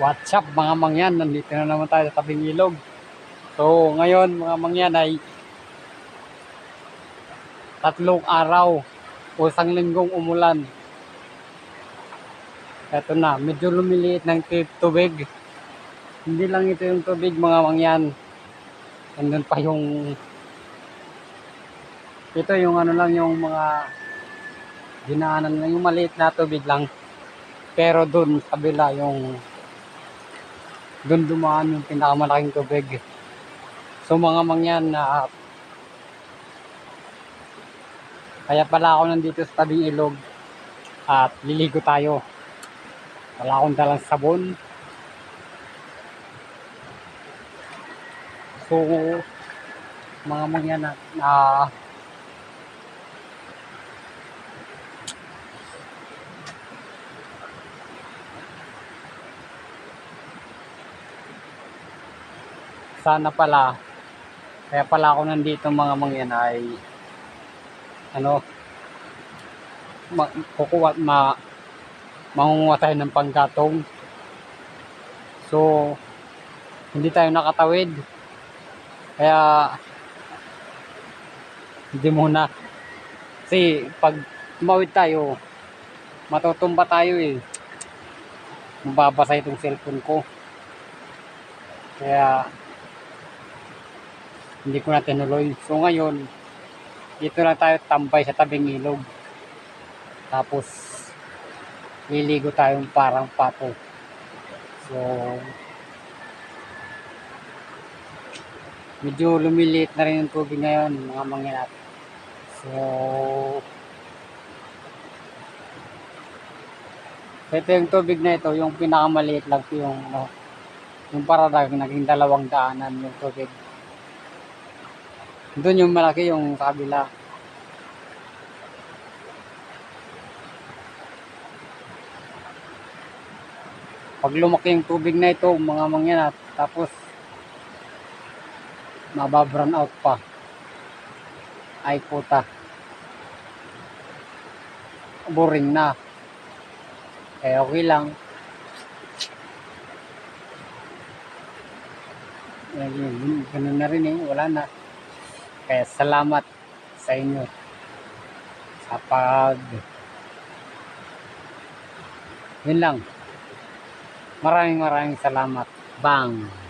What's up mga mangyan? Nandito na naman tayo sa tabing ilog. So ngayon mga mangyan ay 3 araw o 1 linggong umulan. Eto na, medyo lumiliit ng tubig. Hindi lang ito yung tubig mga mangyan. Nandun pa yung ito yung ano lang, yung mga dinaanan lang, yung maliit na tubig lang. Pero dun sa kabila yung dun dumaan yung pinakamalaking tubig. So mga mangyan na kaya pala ako nandito sa tabing ilog at liligo tayo. Wala akong dalang sabon. So mga mangyan na sana pala kaya pala ako nandito mga mangyan ay ano kukuha mangunguha tayo ng panggatong. So hindi tayo nakatawid kaya hindi muna kasi pag tumawid tayo matutumba tayo mababasa itong cellphone ko kaya hindi ko na tinuloy. So ngayon dito lang tayo tambay sa tabing ilog tapos liligo tayong parang pato. So medyo lumiliit na rin yung tubig ngayon mga mangyan. So ito yung tubig na ito, yung pinakamaliit lang yung paradag naging 2 daanan yung tubig. Doon yung malaki yung sa kabila. Pag lumaki yung tubig na ito mga mangyan tapos mababrown out pa ay puta, boring na. Okay lang. Ganun na rin wala na. Kaya salamat sa inyo sa yun lang. Maraming salamat. Bang!